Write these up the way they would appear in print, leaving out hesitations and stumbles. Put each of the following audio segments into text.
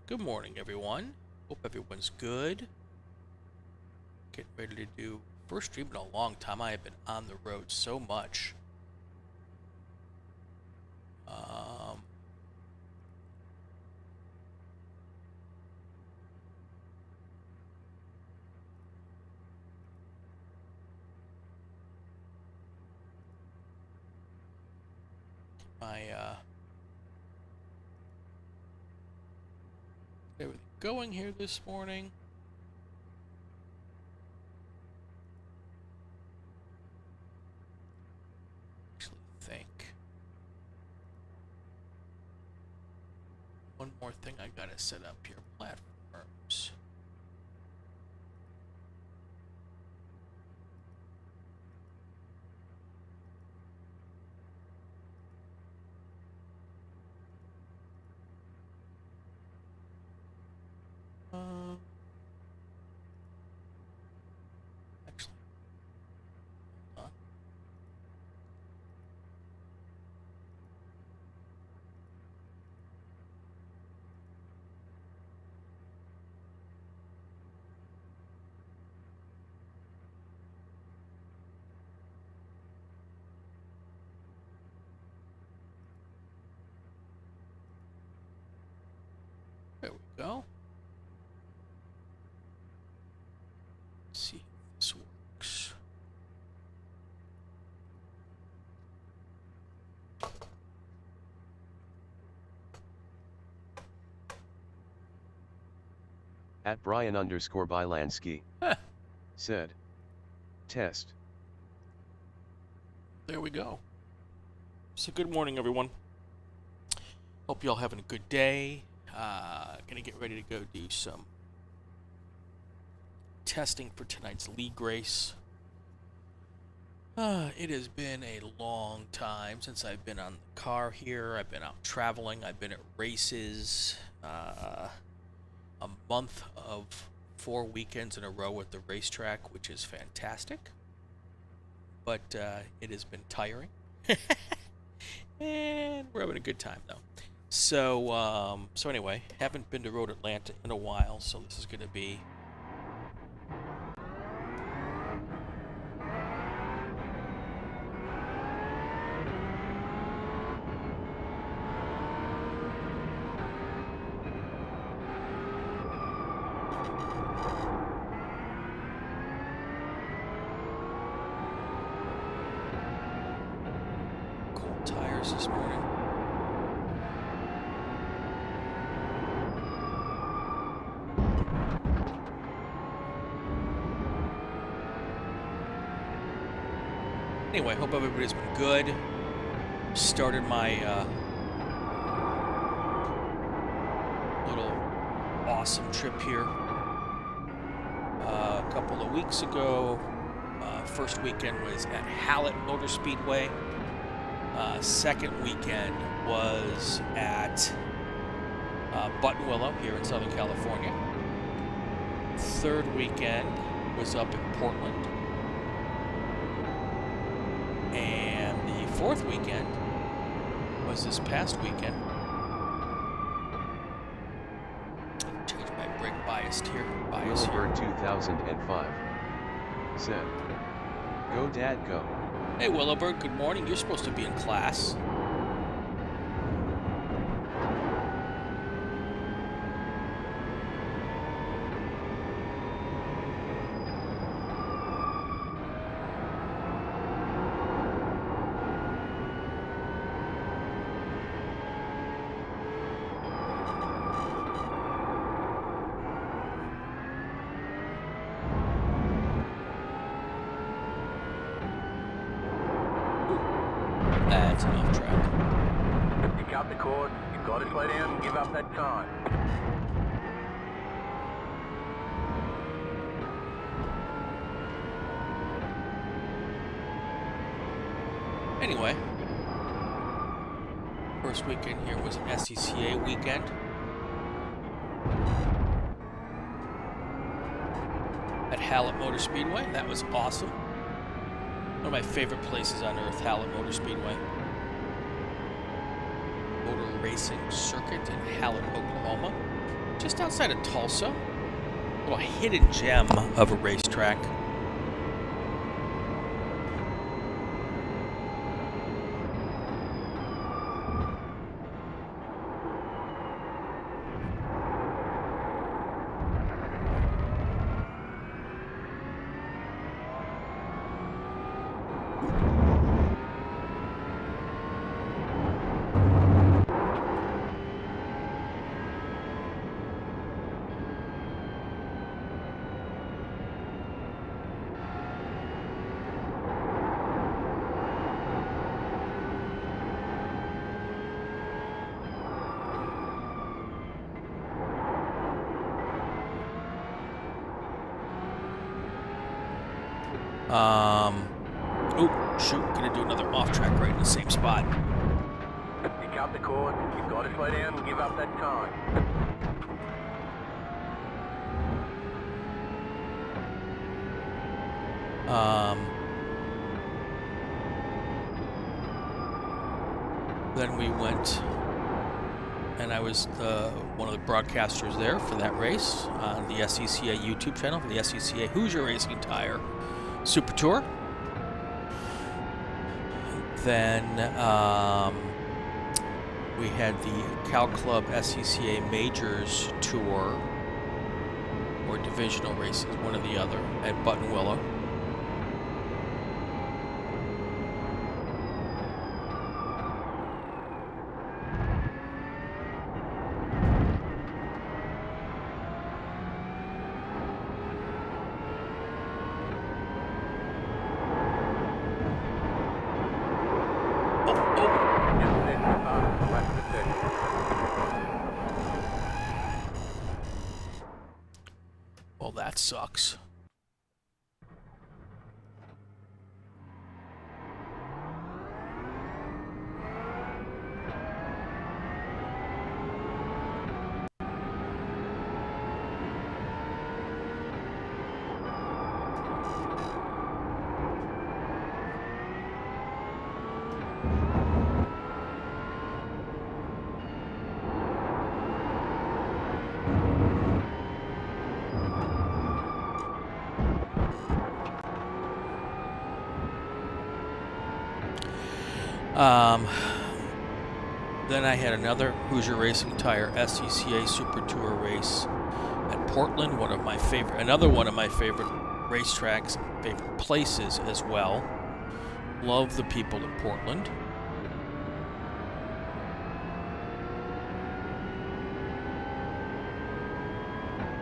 Good morning, everyone. Hope everyone's good. Getting ready to do first stream in a long time. I have been on the road so much. Everything going here this morning. Actually, think one more thing I gotta set up here. Platforms. Actually, hold on. There we go. Let's see if this works. At Brian_Bielanski said, test. There we go. So good morning, everyone. Hope you all having a good day. Gonna get ready to go do some testing for tonight's league race. It has been a long time since I've been on the car here. I've been out traveling. I've been at races. A month of 4 weekends in a row at the racetrack, which is fantastic. But it has been tiring. And we're having a good time, though. So anyway, haven't been to Road Atlanta in a while, so this is going to be cold tires this morning. Anyway, hope everybody's been good. Started my little awesome trip here a couple of weeks ago. First weekend was at Hallett Motor Speedway. Second weekend was at Buttonwillow here in Southern California. Third weekend was up in Portland. And the fourth weekend was this past weekend. Change my brake bias here. Wilbur 2005 said, go dad go. Hey Willowbird, good morning. You're supposed to be in class. That's an off track. Pick up the cord, you've got to slow down and give up that time. Anyway, first weekend here was an SCCA weekend. At Hallett Motor Speedway. That was awesome. One of my favorite places on earth, Hallett Motor Speedway. Motor racing circuit in Hallett, Oklahoma. just outside of Tulsa. A little hidden gem of a racetrack. Oh, shoot, gonna do another off track right in the same spot. Pick up the cord. You've got to slow down and give up that time. Then we went, and I was one of the broadcasters there for that race on the SCCA YouTube channel for the SCCA Hoosier Racing Tire Super Tour. Then we had the Cal Club SCCA Majors Tour, or divisional races, one or the other, at Buttonwillow. Well, that sucks. Then I had another Hoosier Racing Tire SCCA Super Tour race at Portland, another one of my favorite racetracks, favorite places as well. Love the people of Portland.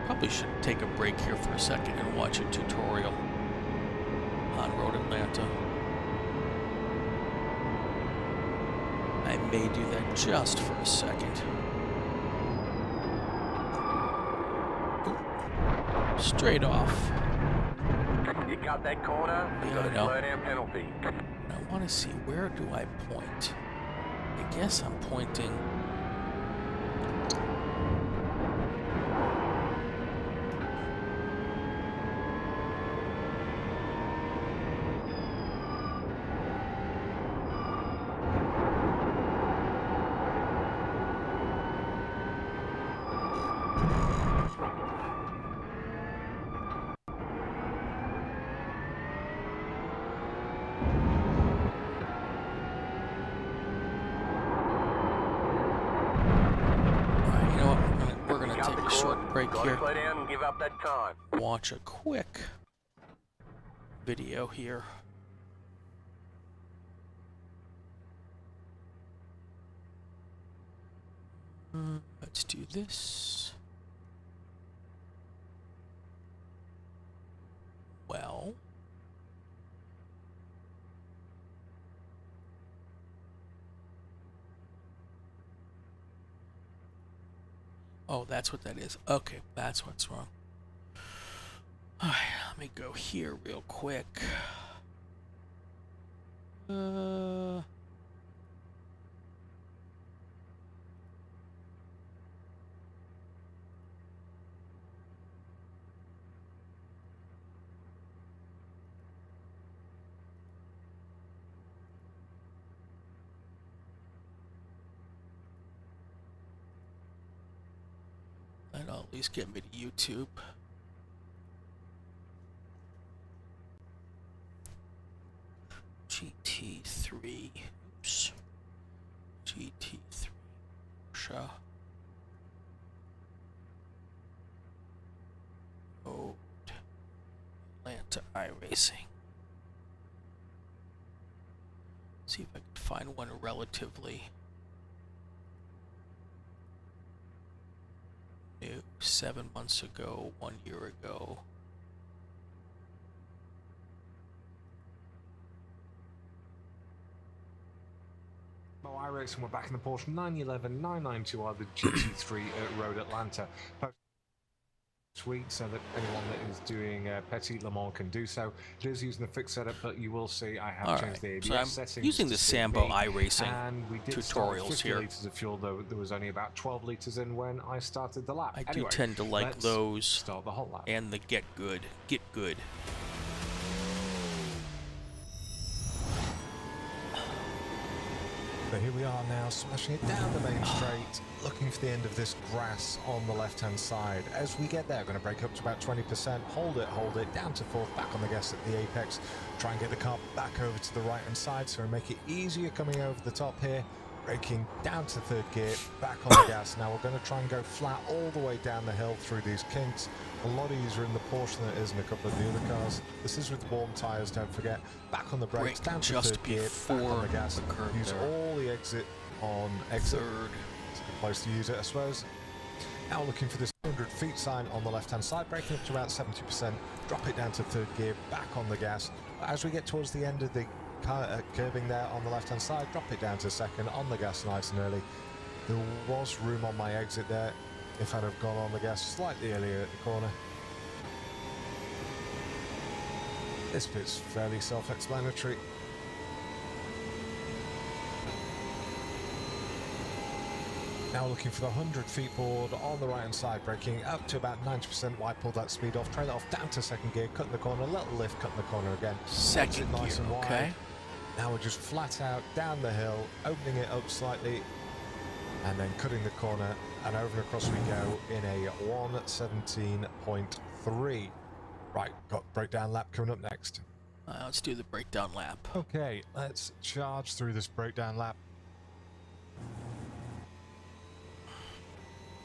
Probably should take a break here for a second and watch a tutorial on Road Atlanta. I may do that just for a second. Ooh, straight off. You cut that corner, Yeah, you got I a know. slow down penalty. I want to see, where do I point? I guess I'm pointing. Break here. Slow down and give up that time. Watch a quick video here. Let's do this. Well, oh, that's what that is. Okay, that's what's wrong. All right, let me go here real quick. That'll at least get me to YouTube. GT3. Oops. GT3. Porsche. Road. Atlanta iRacing. See if I can find one relatively new. 7 months ago, 1 year ago. iRacing, we're back in the Porsche 911 992 are the GT3 Road Atlanta. Sweet, so that anyone that is doing Petit Le Mans can do so. It is using the fixed setup, but you will see I have changed the ABS so I'm settings. using the Sambo iRacing and we did tutorials 50 here. litres of fuel, though there was only about 12 litres in when I started the lap. I Anyway, do tend to like those start the hot lap. and the get good. So here we are now, smashing it down the main straight, looking for the end of this grass on the left-hand side. As we get there, we're going to brake up to about 20%, hold it, down to fourth, back on the gas at the apex, try and get the car back over to the right-hand side, so we make it easier coming over the top here, braking down to third gear, back on the gas. Now we're going to try and go flat all the way down the hill through these kinks. A lot easier in the Porsche than it is in a couple of the other cars. This is with warm tyres, don't forget. Back on the brakes, down to third gear, back on the gas. Use all the exit on exit. Third. It's a good place to use it, I suppose. Now looking for this 100 feet sign on the left-hand side, braking up to about 70%, drop it down to third gear, back on the gas. As we get towards the end of the curving there on the left-hand side, drop it down to second, on the gas nice and early. There was room on my exit there if I'd have gone on the gas slightly earlier at the corner. This bit's fairly self-explanatory. Now looking for the 100 feet board on the right hand side, braking up to about 90%. Why pull that speed off? Trail it off down to second gear, cut in the corner, little lift, cut in the corner again. Second gear, nice and wide. okay. Now we're just flat out down the hill, opening it up slightly, and then cutting the corner, and over and across we go in a 1:17.3. Right, got breakdown lap coming up next. Let's do the breakdown lap. Okay, let's charge through this breakdown lap.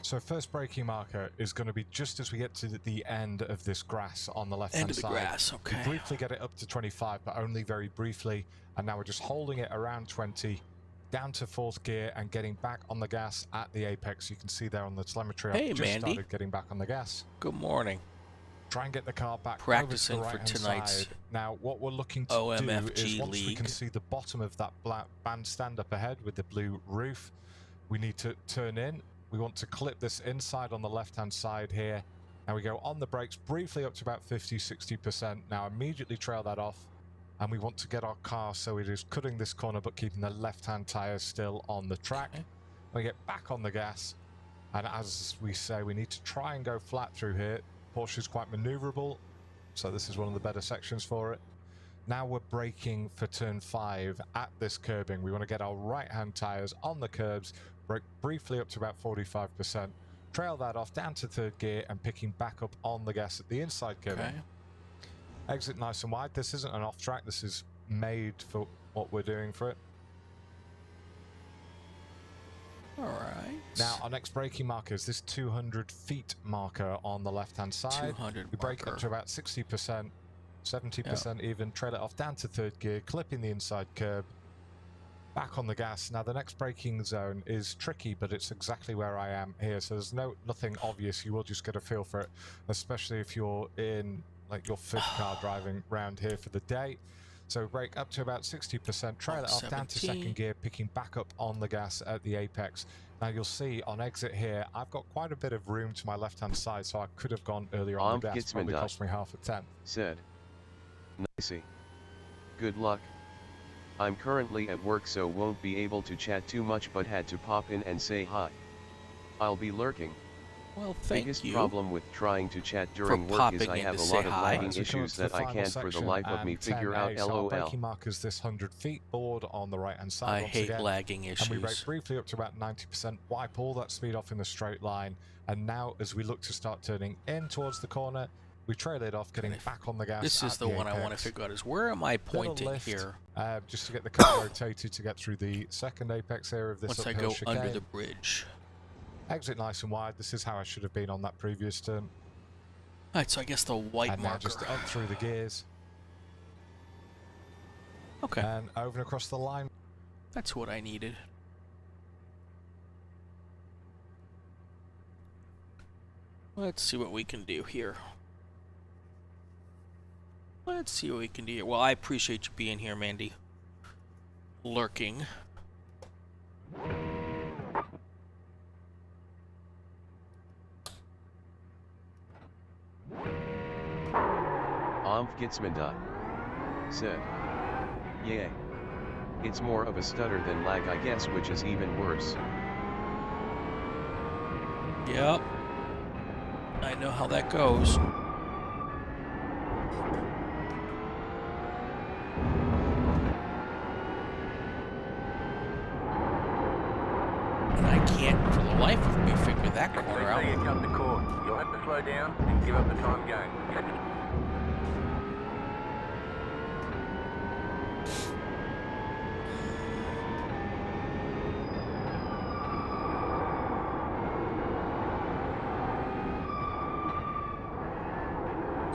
So first braking marker is going to be just as we get to the end of this grass on the left-hand side. End of the grass, okay. We briefly get it up to 25, but only very briefly. And now we're just holding it around 20, down to fourth gear and getting back on the gas at the apex. You can see there on the telemetry, Hey, I've just Mandy. started getting back on the gas. Good morning. Try and get the car back Practicing over to the for right-hand tonight's side. Now, what we're looking to OMFG do is once we League. can see the bottom of that black bandstand up ahead with the blue roof, we need to turn in. We want to clip this inside on the left-hand side here. Now we go on the brakes briefly up to about 50-60%. Now immediately trail that off. And we want to get our car so it is cutting this corner but keeping the left-hand tyre still on the track. Okay. We get back on the gas. And as we say, we need to try and go flat through here. Porsche is quite maneuverable, so this is one of the better sections for it. Now we're braking for turn 5 at this curbing. We want to get our right-hand tyres on the curbs, brake briefly up to about 45%, trail that off down to third gear and picking back up on the gas at the inside curbing. Okay. Exit nice and wide. This isn't an off-track, this is made for what we're doing for it. Alright. Now our next braking marker is this 200 feet marker on the left-hand side. 200 We brake marker. up to about 60%, 70% even, trail it off down to third gear, clipping the inside curb, back on the gas. Now the next braking zone is tricky, but it's exactly where I am here, so there's nothing obvious. You will just get a feel for it, especially if you're in like your fifth car driving round here for the day. So brake up to about 60%, trail it off down to 17. second gear, picking back up on the gas at the apex. Now you'll see on exit here, I've got quite a bit of room to my left-hand side, so I could have gone earlier on the gas. Probably cost me half a tenth. Said. Nicey. Good luck. I'm currently at work, so won't be able to chat too much, but had to pop in and say hi. I'll be lurking. Well, thank Biggest you problem with trying to chat for during work is popping I in have to a say lot of hi. lagging As we come up issues to the that I final can't for the section life of me and figure out 10A, so our LOL. braking mark is this 100 feet board on the right hand side I once hate again. lagging And we brake issues. briefly up to about 90%, wipe all that speed off in the straight line, and now as we look to start turning in towards the corner, we trail it off, getting back on the gas. This is at the one I want to apex. figure out is where am I Little pointing lift, here just to get the car rotated to get through the second apex area of this once I uphill go chicane. under the bridge. Exit nice and wide. This is how I should have been on that previous turn. Alright, so I guess the white And now marker. just up through the gears Okay, and over and across the line. that's what I needed. Let's see what we can do here. Let's see what we can do here. Well, I appreciate you being here, Mandy. Lurking. Gitsmanda said. Yeah. It's more of a stutter than lag, I guess, which is even worse. Yep. I know how that goes. And I can't, for the life of me, figure that corner out. You cut the cord. You'll have to slow down and give up the time going.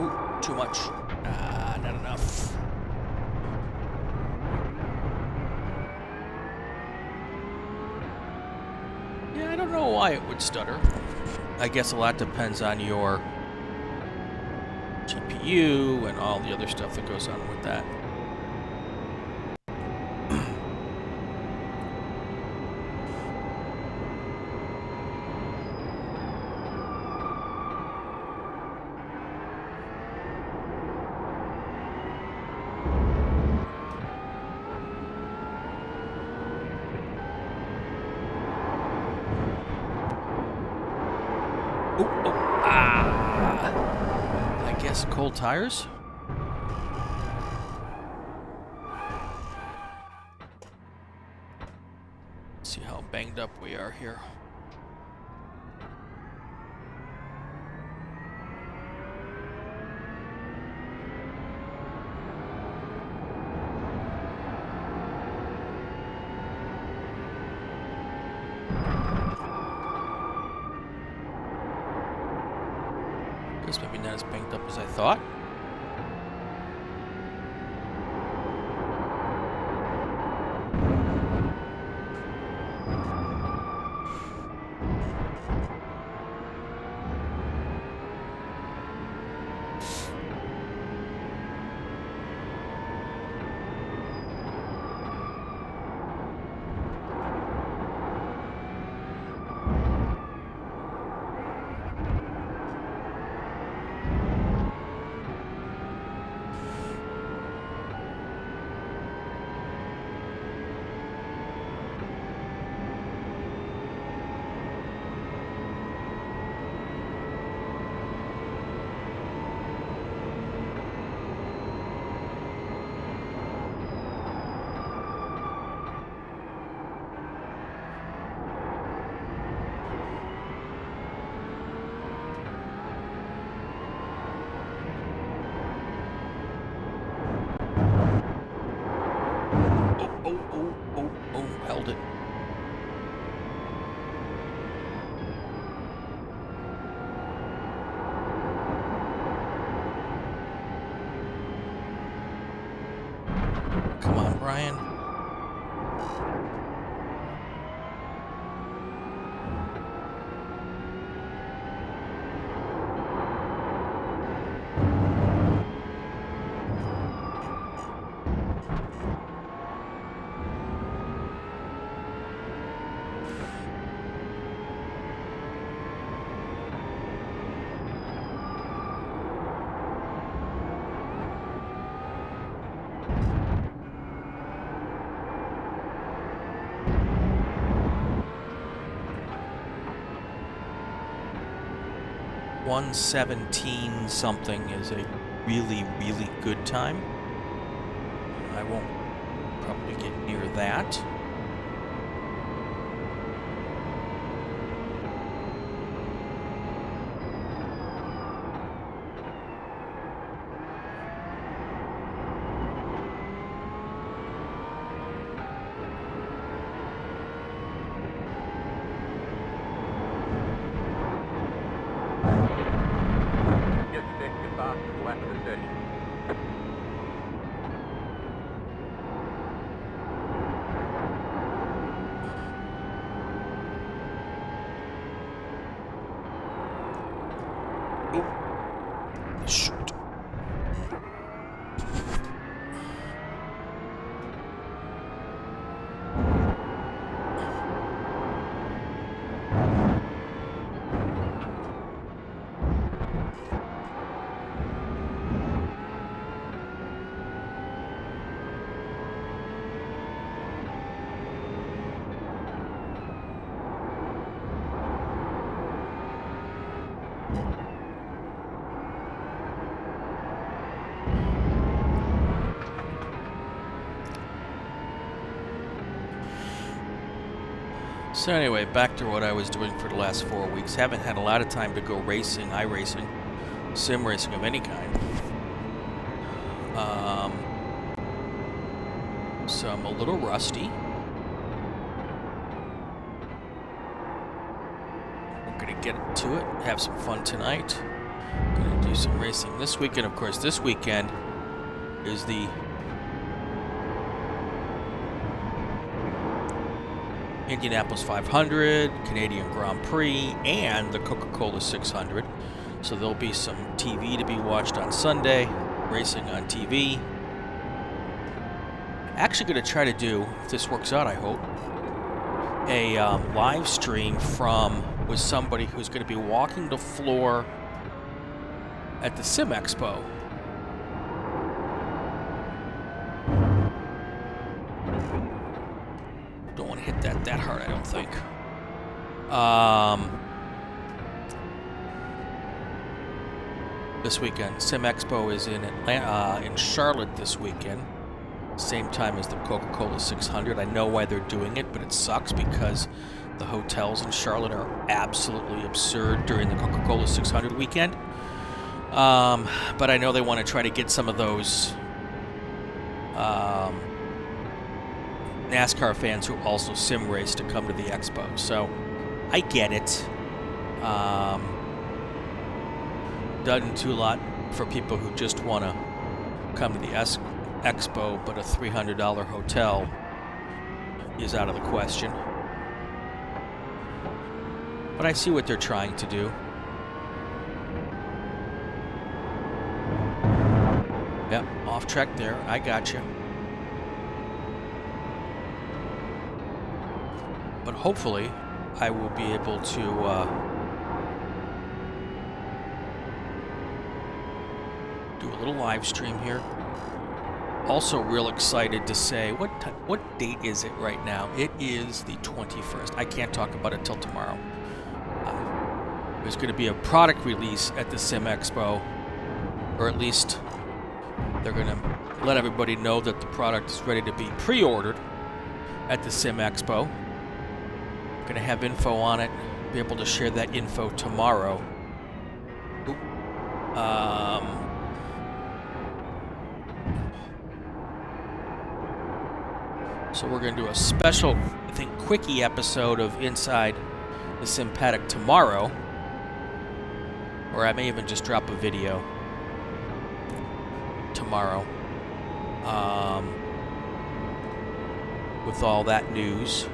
Ooh, too much. Not enough. Yeah, I don't know why it would stutter. I guess a lot depends on your GPU and all the other stuff that goes on with that. I guess cold tires? See how banged up we are here. Guess maybe not as banged up as I thought. Oh, held it. Come on, Brian. 1:17 something is a really, really good time. I won't probably get near that. Just stick to fast left position. Shoot. So anyway, back to what I was doing for the last 4 weeks. Haven't had a lot of time to go racing, iRacing, sim racing of any kind. So I'm a little rusty. We're gonna get to it, have some fun tonight. Gonna do some racing this weekend. Of course, this weekend is the Indianapolis 500, Canadian Grand Prix, and the Coca-Cola 600. So there'll be some TV to be watched on Sunday, racing on TV. Actually going to try to do, if this works out, I hope, a live stream with somebody who's going to be walking the floor at the Sim Expo. Don't want to hit that hard, I don't think. This weekend, Sim Expo is in Atlanta, in Charlotte this weekend. Same time as the Coca-Cola 600. I know why they're doing it, but it sucks because the hotels in Charlotte are absolutely absurd during the Coca-Cola 600 weekend. But I know they want to try to get some of those NASCAR fans who also sim race to come to the expo. So I get it. Doesn't do a lot for people who just want to come to the expo, but a $300 hotel is out of the question. But I see what they're trying to do. Yep, off track there. I got you. But hopefully, I will be able to do a little live stream here. Also, real excited to say what date is it right now? It is the 21st. I can't talk about it till tomorrow. There's going to be a product release at the Sim Expo, or at least they're going to let everybody know that the product is ready to be pre-ordered at the Sim Expo. Going to have info on it. Be able to share that info tomorrow. So we're going to do a special, I think, quickie episode of Inside the Sim Paddock tomorrow. Or I may even just drop a video tomorrow. With all that news.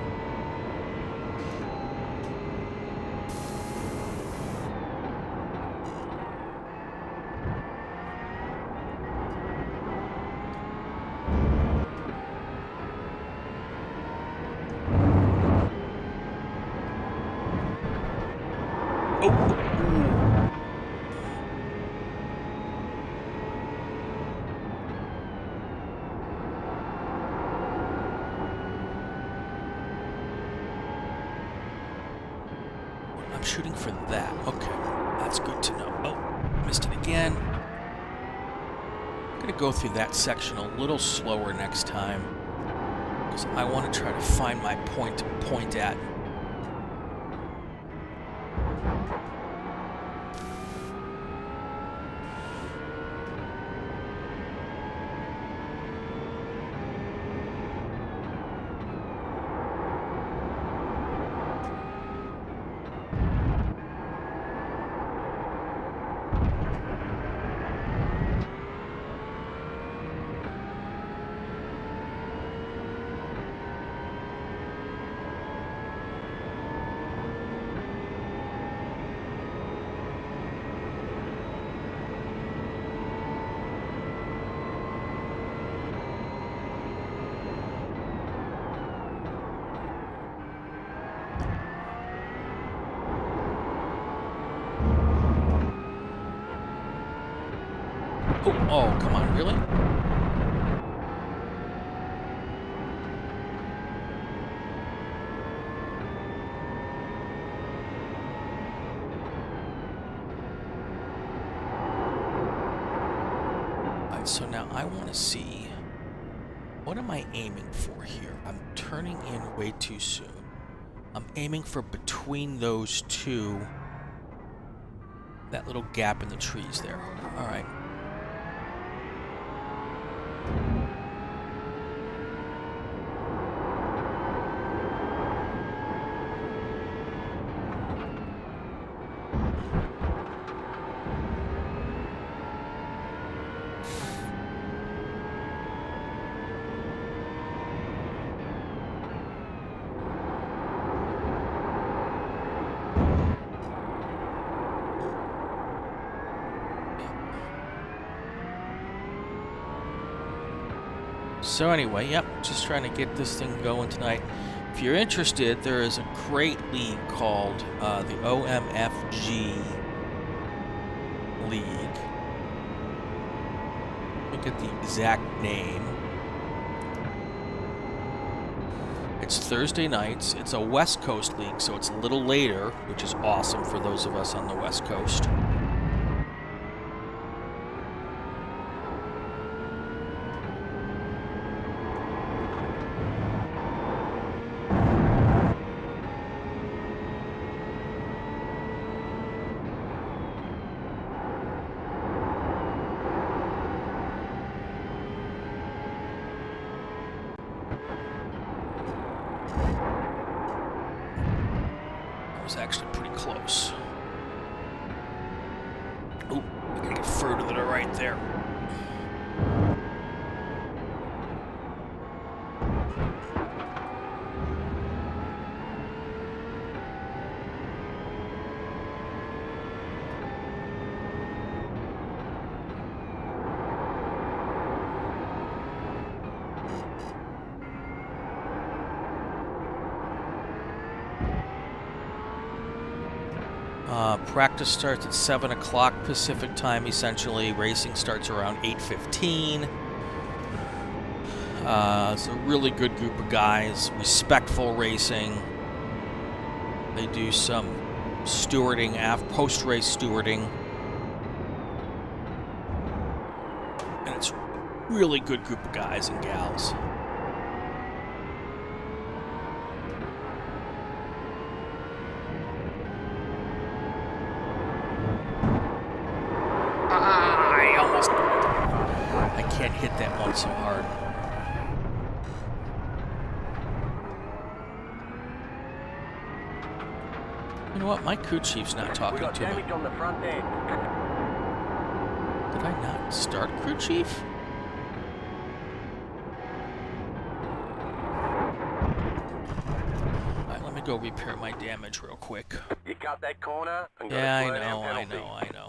Shooting for that. Okay. That's good to know. Oh, missed it again. I'm going to go through that section a little slower next time, because I want to try to find my point to point at. Oh, come on, really? Alright, so now I want to see, what am I aiming for here? I'm turning in way too soon. I'm aiming for between those two, that little gap in the trees there. Alright. So anyway, yep, just trying to get this thing going tonight. If you're interested, there is a great league called the OMFG League. Look at the exact name. It's Thursday nights. It's a West Coast league, so it's a little later, which is awesome for those of us on the West Coast. Was actually pretty close. Oh, I gotta get further to the right there. Practice starts at 7 o'clock Pacific time, essentially. Racing starts around 8:15. It's a really good group of guys. Respectful racing. They do some stewarding, post-race stewarding. And it's a really good group of guys and gals. Hit that one so hard. You know what? My crew chief's not talking to me. Damage on the front end. Did I not start crew chief? Alright, let me go repair my damage real quick. You cut that corner and got Yeah, a I slow down know. penalty.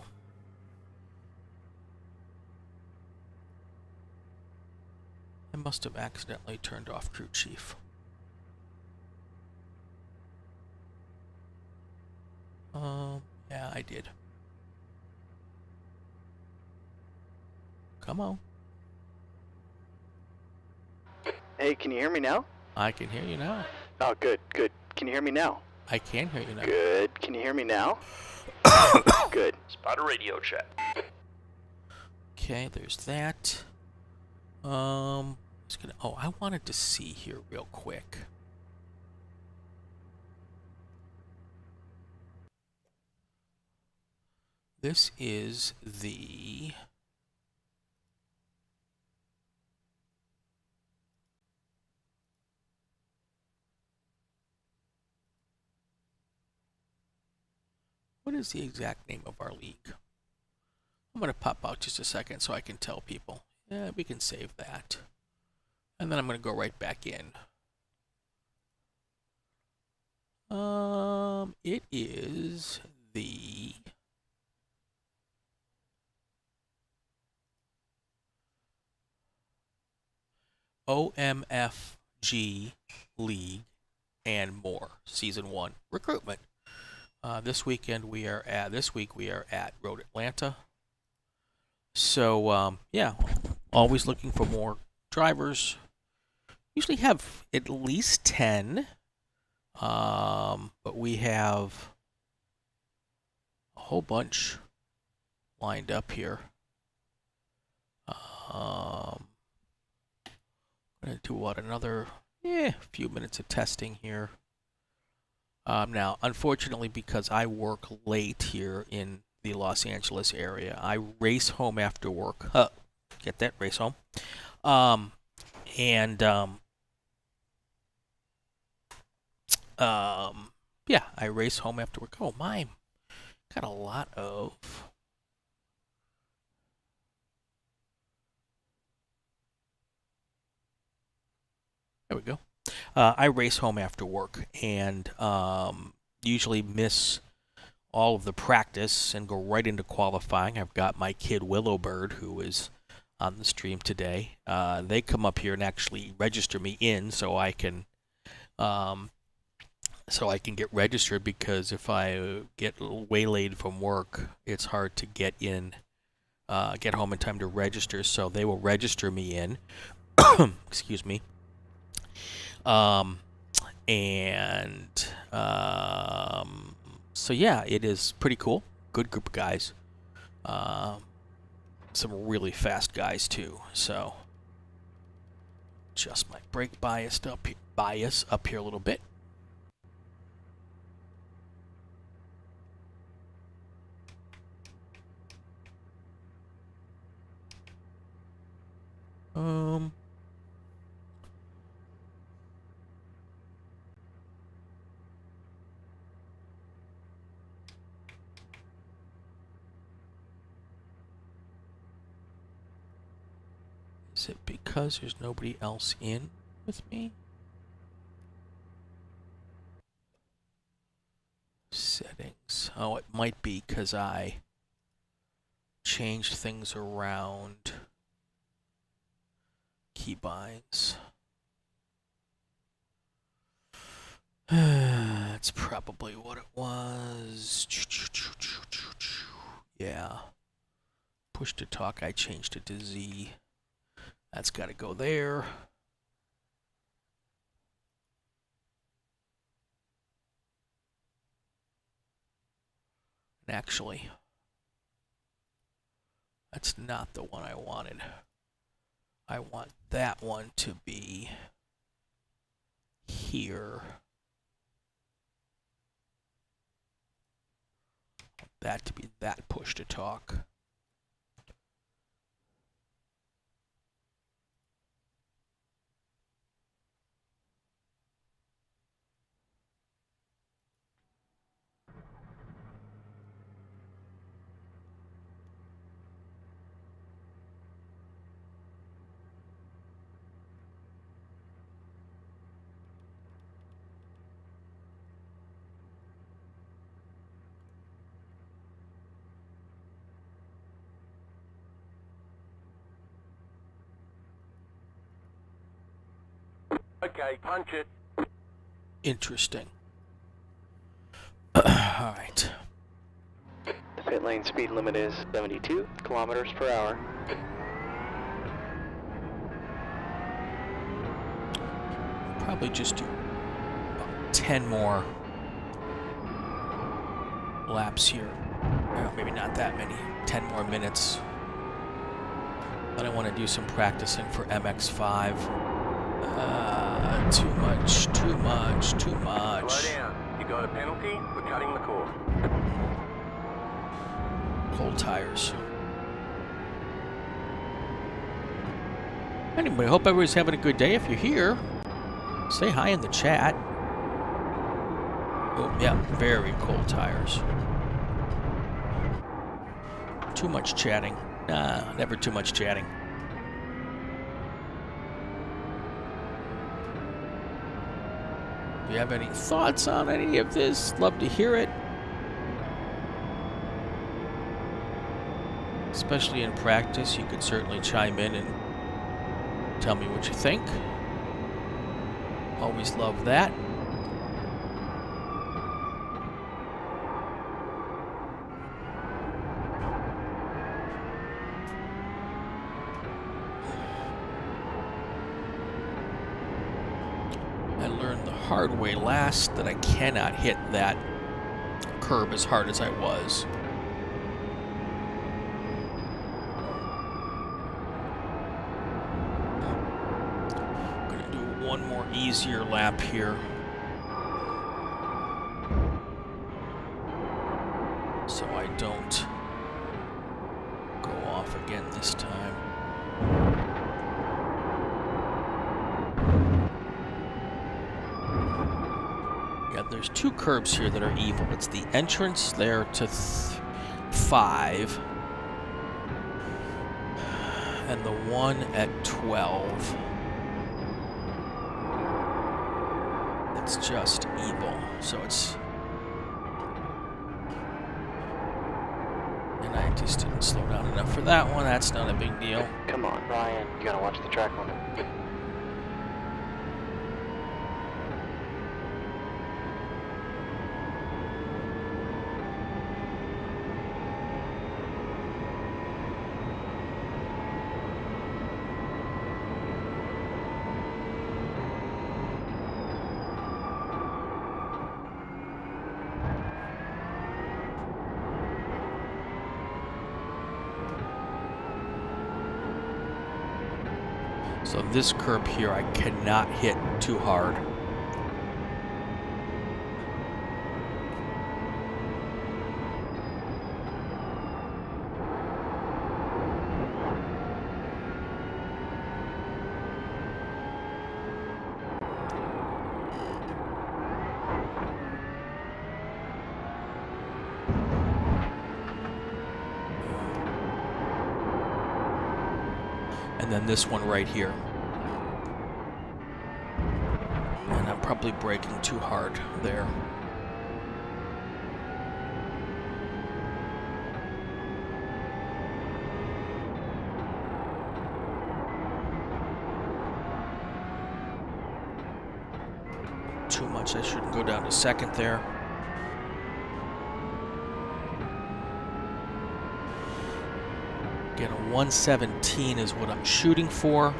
I must have accidentally turned off crew chief. Yeah, I did. Come on. Hey, can you hear me now? I can hear you now. Oh, good, good. Can you hear me now? I can hear you now. Good. Can you hear me now? Good. Spot a radio check. Okay, there's that. I wanted to see here real quick. This is the what is the exact name of our league? I'm going to pop out just a second so I can tell people. Yeah, we can save that. And then I'm going to go right back in. It is the OMFG League and more Season 1 recruitment. This week we are at Road Atlanta. So yeah, always looking for more drivers. Usually have at least 10. But we have a whole bunch lined up here. I'm gonna do another few minutes of testing here. Now, unfortunately, because I work late here in the Los Angeles area, I race home after work. Get that, race home. Yeah, I race home after work. Oh my, got a lot of. There we go. I race home after work and usually miss all of the practice and go right into qualifying. I've got my kid Willowbird, who is on the stream today. They come up here and actually register me in so I can get registered, because if I get waylaid from work, it's hard to get home in time to register. So they will register me in. Excuse me. So yeah, it is pretty cool. Good group of guys. Some really fast guys too. So just my brake bias up here a little bit. Is it because there's nobody else in with me? Settings. Oh, it might be because I changed things around. Keybinds. That's probably what it was. Yeah. Push to talk, I changed it to Z. That's got to go there. And actually, that's not the one I wanted. I want that one to be here. That to be that push to talk. Okay, punch it. Interesting. Alright. The pit lane speed limit is 72 kilometers per hour. Probably just do about 10 more laps here. Well, maybe not that many. 10 more minutes. But I want to do some practicing for MX5. Too much, too much, too much. Slow down. You got a penalty? We're cutting the cord. Cold tires. Anyway, hope everybody's having a good day. If you're here, say hi in the chat. Oh, yeah, very cold tires. Too much chatting. Nah, never too much chatting. If you have any thoughts on any of this, love to hear it. Especially in practice, you could certainly chime in and tell me what you think. Always love that. I learned the hard way last that I cannot hit that curb as hard as I was. One more easier lap here. So I don't go off again this time. Yeah, there's two curbs here that are evil. It's the entrance there to 5 and the one at 12. It's just evil. So it's... And I just didn't slow down enough for that one. That's not a big deal. Come on, Ryan. You gotta watch the track limit. So this curb here I cannot hit too hard. And then this one right here. And I'm probably braking too hard there. Too much. I shouldn't go down to second there. Again, a 117 is what I'm shooting for.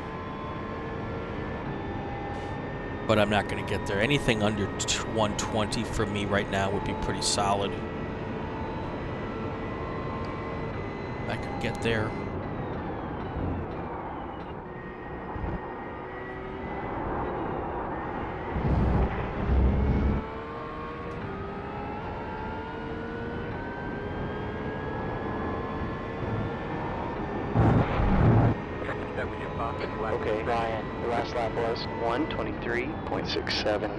But I'm not going to get there. Anything under 120 for me right now would be pretty solid. I could get there. Okay, Ryan, the last lap was 1:23.67.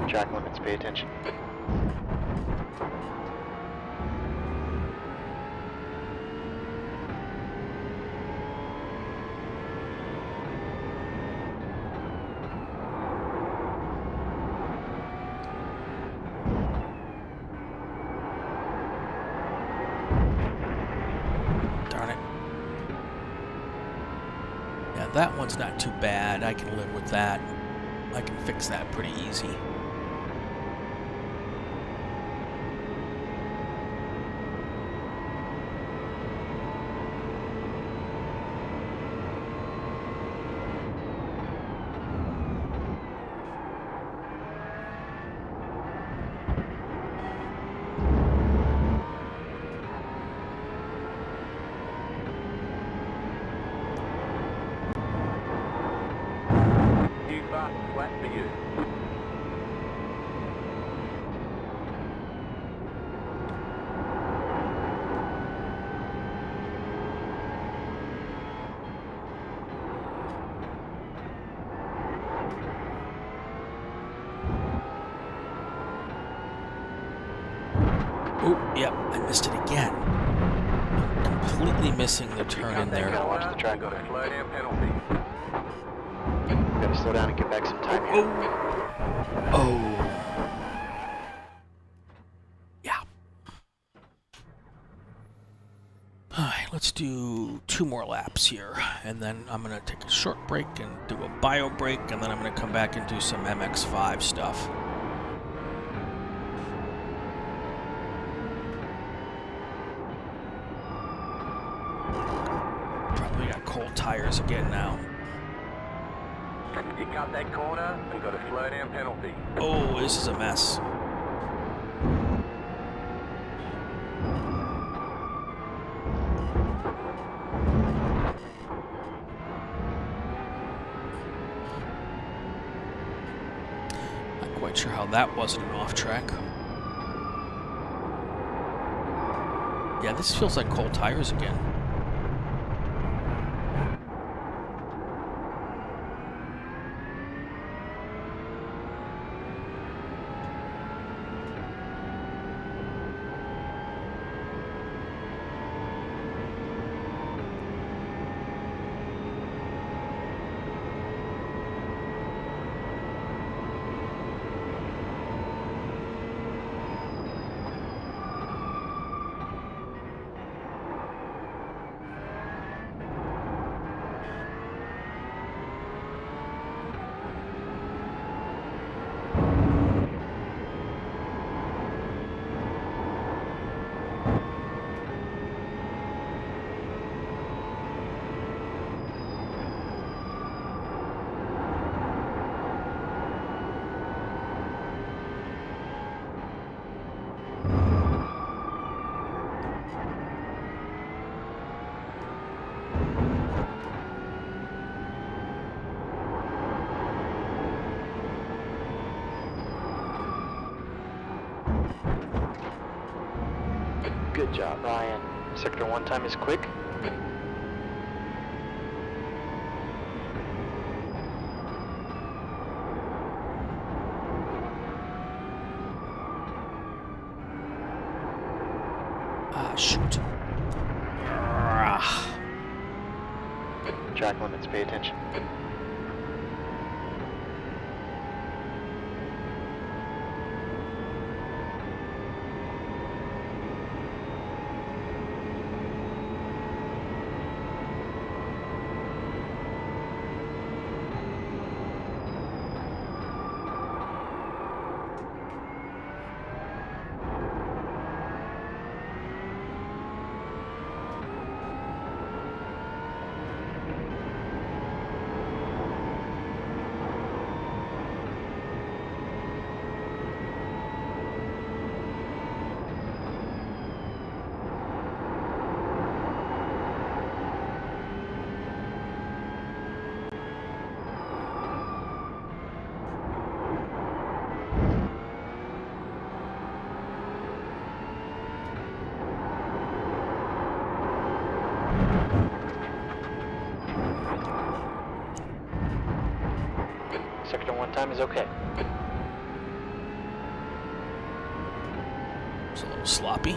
Track limits, pay attention. That one's not too bad. I can live with that. I can fix that pretty easy. New bar flat for you. Oh, yep, I missed it again. Completely missing the turn in there. Gotta watch the track. Got a slow down penalty. Gotta slow down and get back some time here. Oh. Yeah. Alright, let's do 2 more laps here. And then I'm going to take a short break and do a bio break. And then I'm going to come back and do some MX5 stuff. Probably got cold tires again now. You cut that corner and got a slow down penalty. Oh, this is a mess. Not quite sure how that wasn't an off track. Yeah, this feels like cold tires again. Good job, Ryan. Sector 1 time is quick. Ah, shoot. Ah. Track limits, pay attention. Sector 1 time is okay. It's a little sloppy.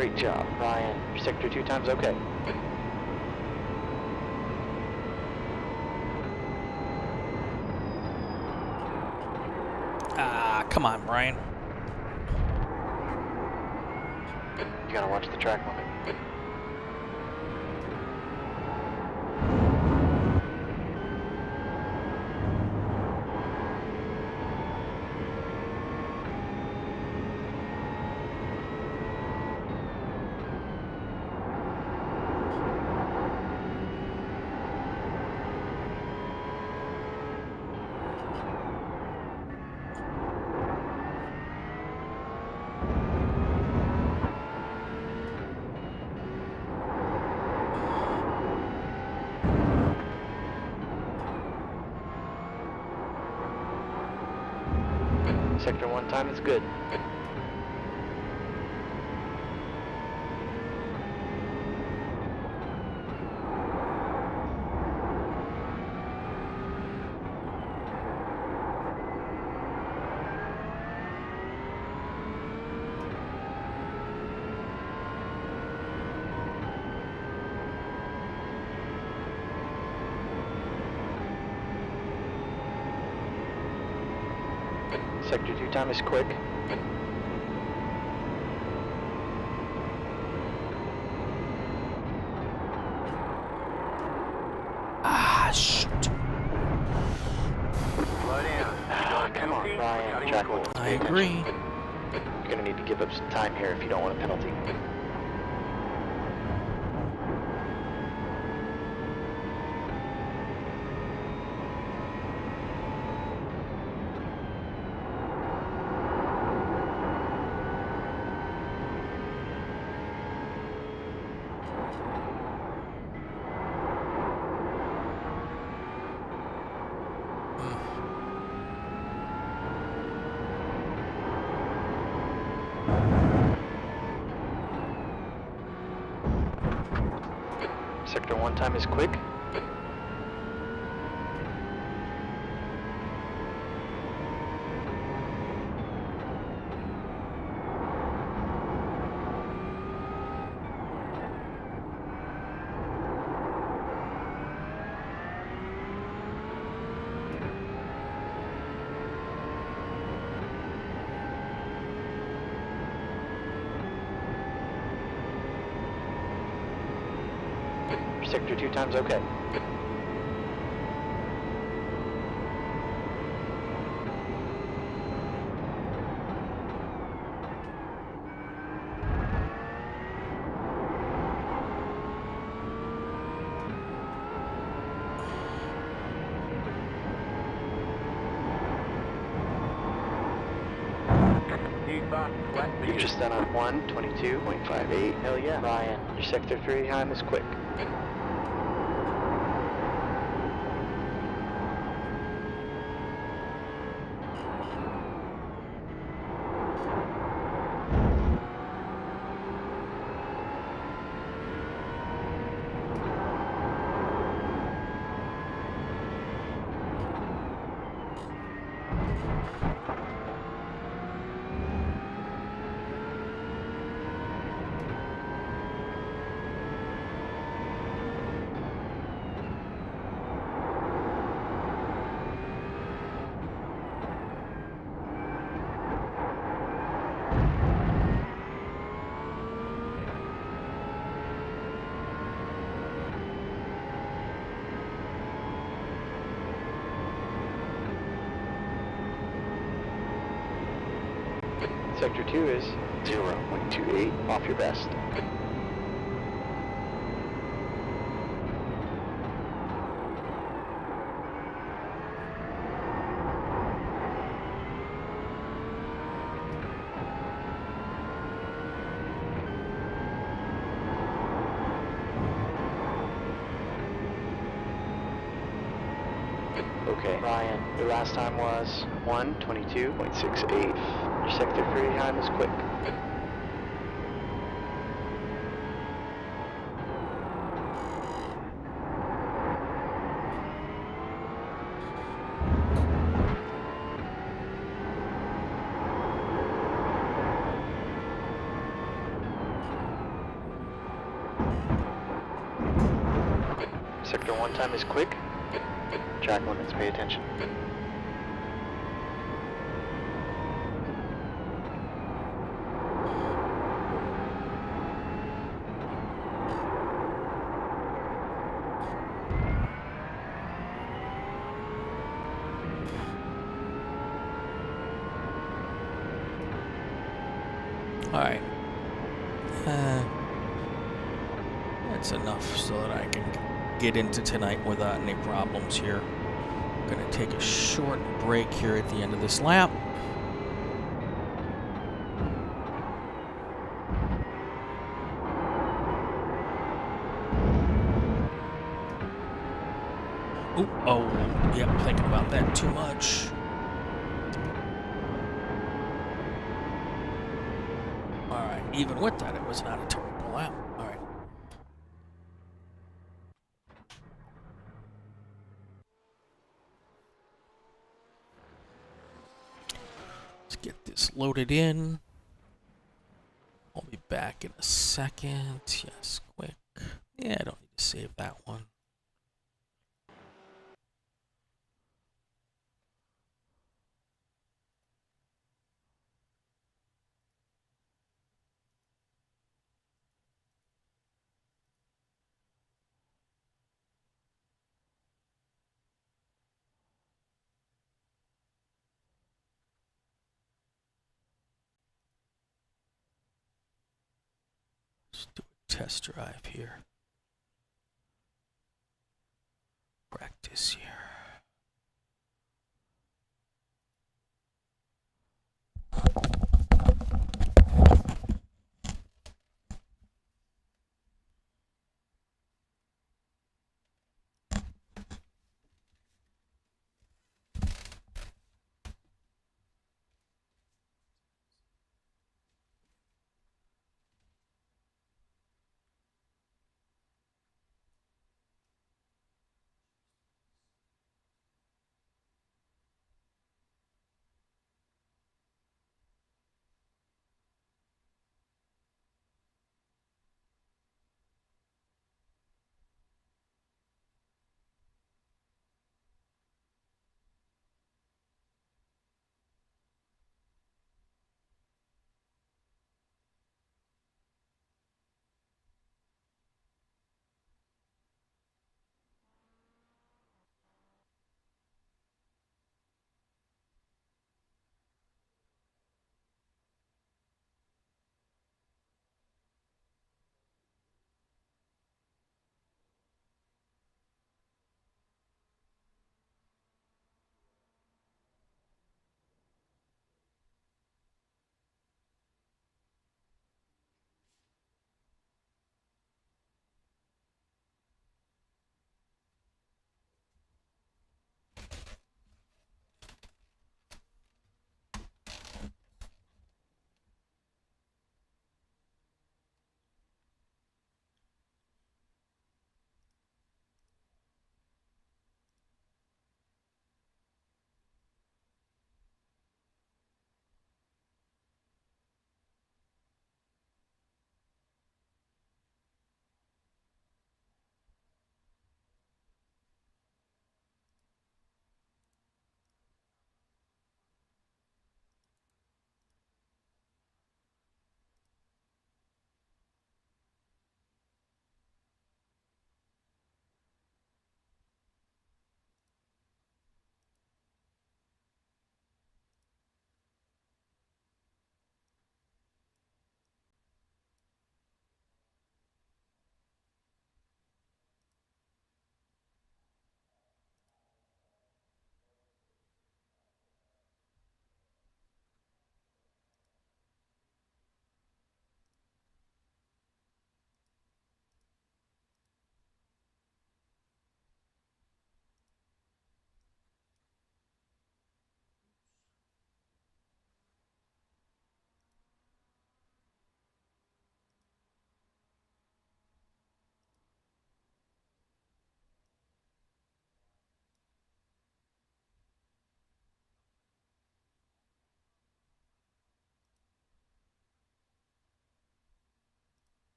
Great job. Ryan, your sector 2 time's okay. Ah, come on, Brian. You gotta watch the track limit. Sector 1 time is good. Sector 2 time is quick. Ah, shoot. Slow down. Ah, come on, Ryan. Track limit. I agree. You're gonna need to give up some time here if you don't want a penalty. Sector 1 time is quick. Sector 2 time's okay. You've just done on 1:22.58. Hell yeah. Ryan, your sector 3 time is quick. Sector 2 is 0.28 off your best. Okay, Ryan, your last time was 1:22.68. Your sector 3 time is quick. Sector 1 time is quick. Track limits, pay attention. Alright. That's enough so that I can get into tonight without any problems here. I'm going to take a short break here at the end of this lap. Ooh, oh, yep, thinking about that too much. Alright, even with that, it was not a terrible lap. Alright. Let's get this loaded in. I'll be back in a second. Yes, quick. Yeah, I don't need to save that one. Let's do a test drive here. Practice here.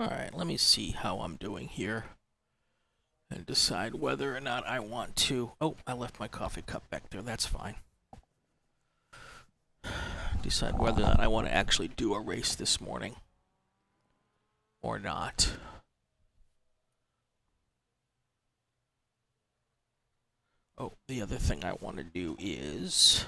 Alright, let me see how I'm doing here. And decide whether or not I want to... Oh, I left my coffee cup back there. That's fine. Decide whether or not I want to actually do a race this morning. Or not. Oh, the other thing I want to do is...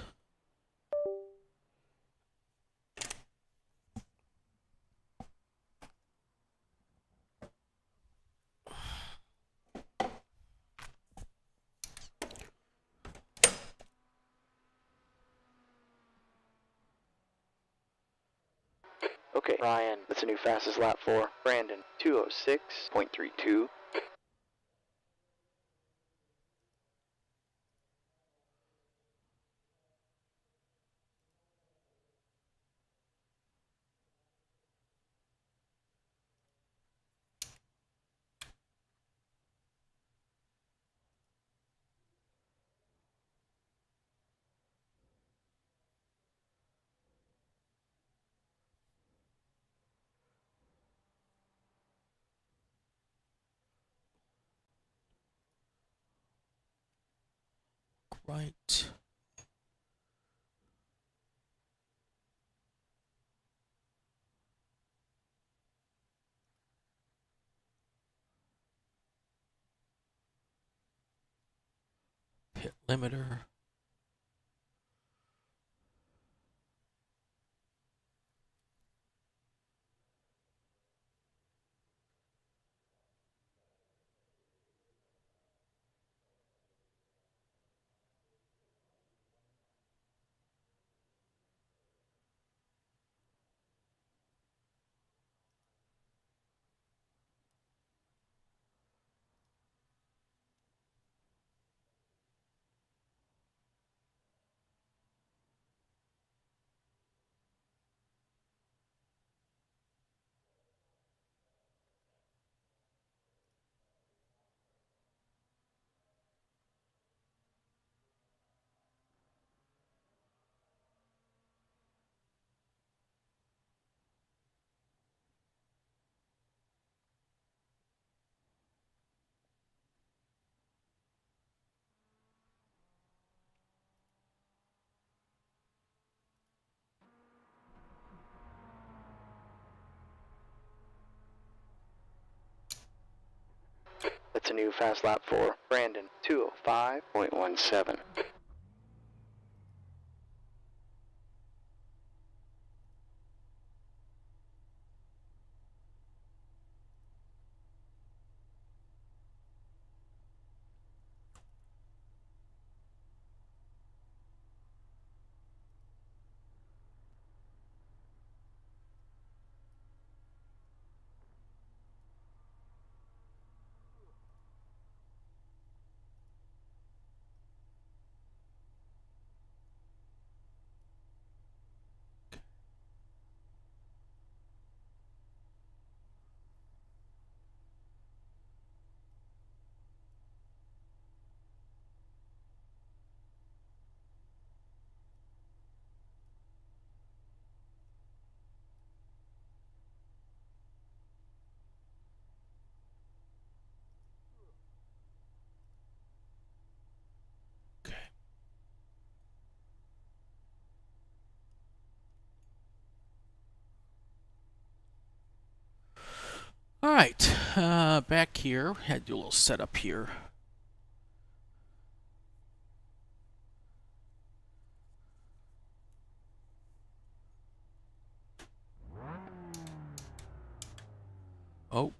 Okay, Ryan, that's a new fastest lap for Brandon, 206.32. Right. Pit limiter. That's a new fast lap for Brandon, 205.17. Okay. Alright, back here. Had to do a little setup here. Oh.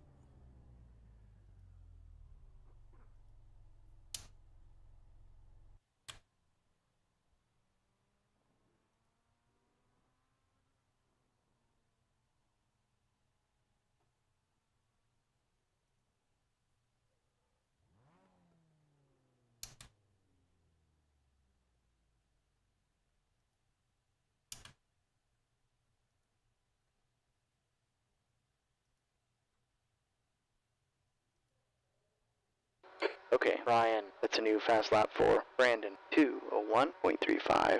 Okay, Ryan, that's a new fast lap for Brandon, 201.35.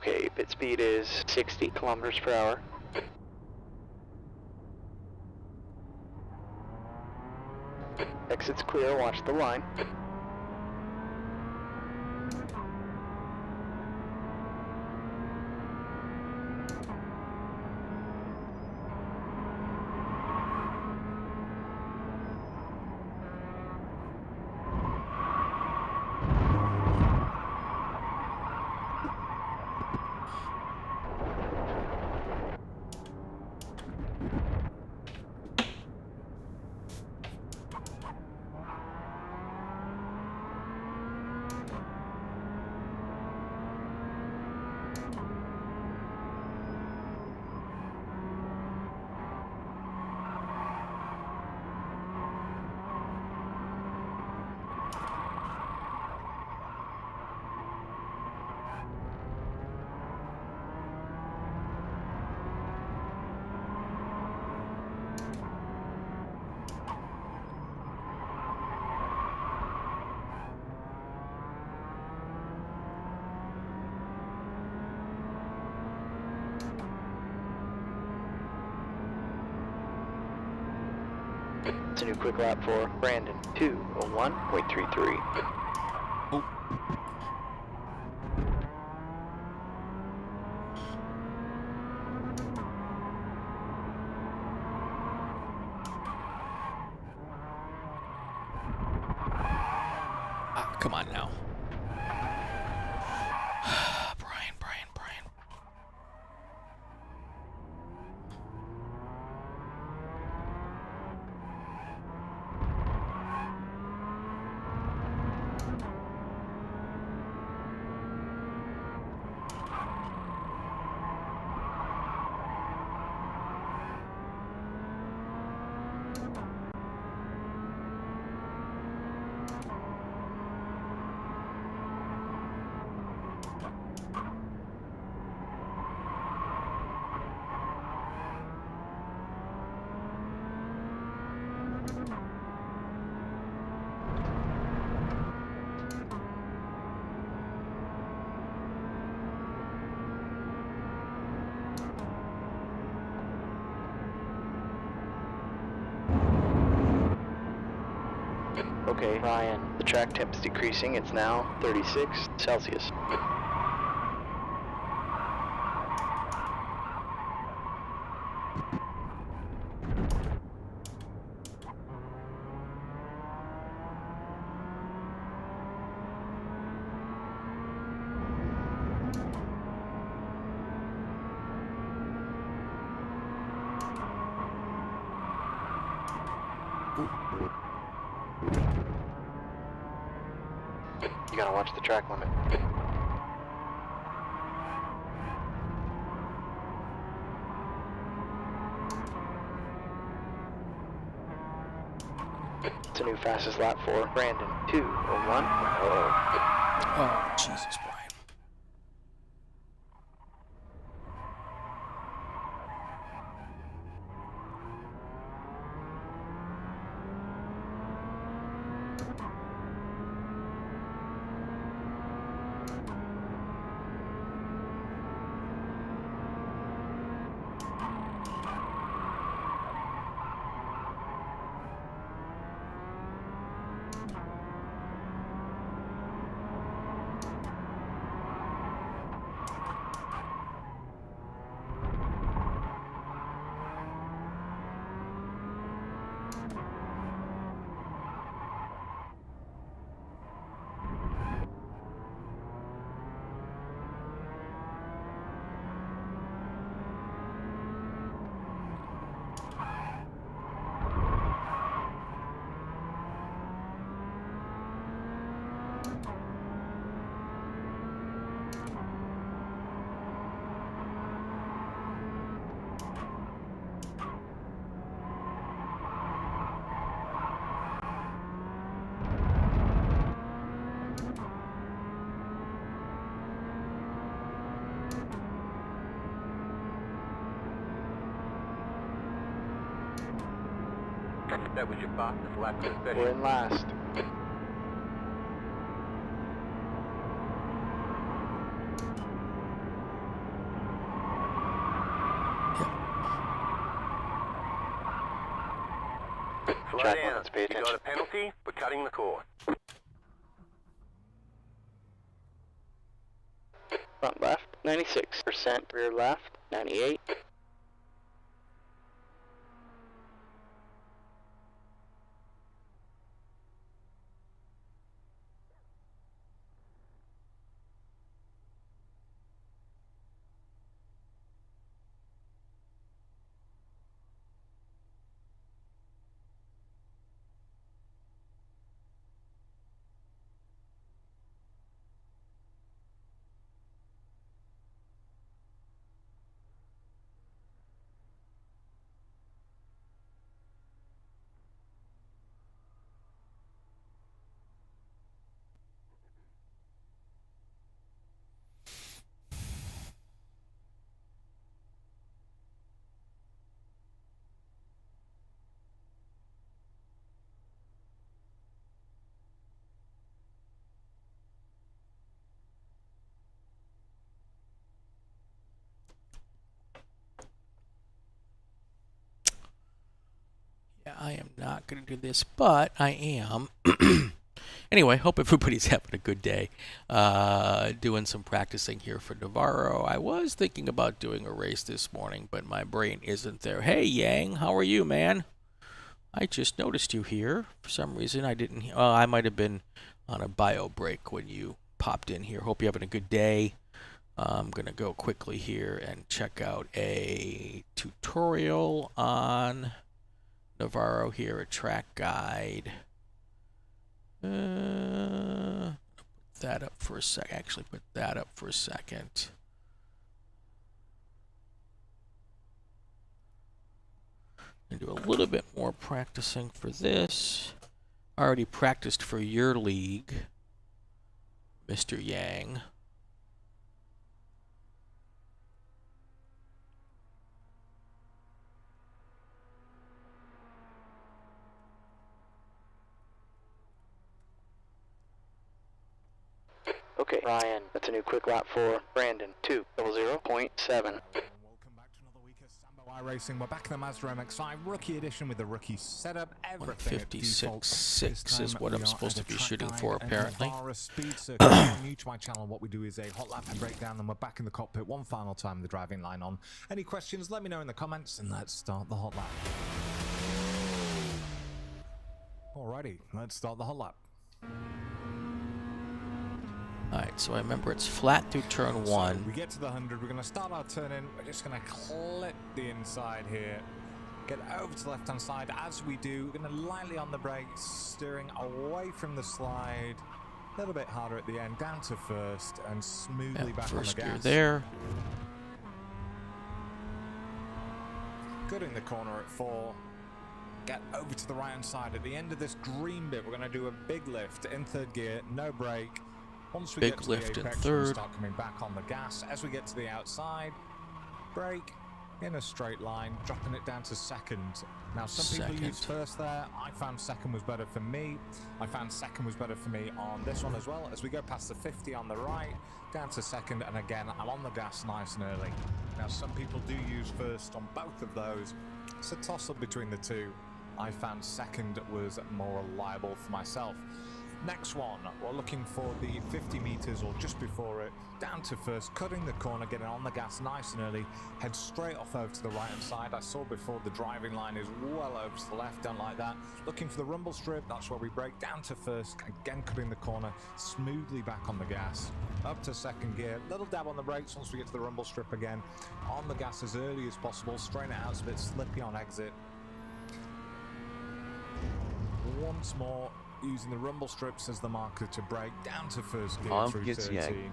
Okay, pit speed is 60 kilometers per hour. Exit's clear, watch the line. It's a new quick lap for Brandon, 2:01.33. Oh. Ah, come on now. Brian. Okay, Ryan, the track temp's decreasing. It's now 36 Celsius. You gotta watch the track limit. It's a new fastest lap for Brandon, 2:01. Oh, Jesus, Brian. That was your fastest lap of the We're session. in last. Slow Track down. limits, pay You got attention. a penalty for cutting the cord. Front left, 96%. Rear left, 98. Yeah, I am not going to do this, but I am. Anyway, hope everybody's having a good day. Doing some practicing here for Navarro. I was thinking about doing a race this morning, but my brain isn't there. Hey, Yang, how are you, man? I just noticed you here. For some reason, I didn't. I might have been on a bio break when you popped in here. Hope you're having a good day. I'm going to go quickly here and check out a tutorial on Navarro here, a track guide. Put that up for a sec. Actually, put that up for a second. And do a little bit more practicing for this. Already practiced for your league, Mr. Yang. Okay, Ryan, that's a new quick lap for Brandon, 200.7. Welcome back to another week of Sambo Racing. We're back in the Mazda MX-5 Rookie Edition with the rookie setup. Everything at default. 156.6 is what I'm supposed to be shooting for, apparently. Speed circuit. If you're new to my channel, what we do is a hot lap and breakdown, then we're back in the cockpit one final time with the driving line on. Any questions, let me know in the comments, and let's start the hot lap. Alrighty, let's start the hot lap. Alright, so I remember it's flat through turn 1. So we get to the 100, we're going to start our turn in, we're just going to clip the inside here, get over to the left hand side. As we do, we're going to lightly on the brakes, steering away from the slide, a little bit harder at the end, down to first, and smoothly back on the First gear gas. there. Cutting the corner at 4, get over to the right hand side. At the end of this green bit, we're going to do a big lift in third gear, no brake. Once we Big get to lift the in apex, third. we start coming back on the gas. As we get to the outside, brake in a straight line, dropping it down to second. Now, some people use first there. I found second was better for me. I found second was better for me on this one as well. As we go past the 50 on the right, down to second, and again, I'm on the gas nice and early. Now, some people do use first on both of those. It's a toss-up between the two. I found second was more reliable for myself. Next one, we're looking for the 50 meters or just before it, down to first, cutting the corner, getting on the gas nice and early, head straight off over to the right hand side. I saw before the driving line is well over to the left, don't like that. Looking for the rumble strip, that's where we brake, down to first, again cutting the corner, smoothly back on the gas, up to second gear, little dab on the brakes once we get to the rumble strip again, on the gas as early as possible, straighten it out, it's a bit slippy on exit. Once more, using the rumble strips as the marker to brake, down to first gear through 13. Yang.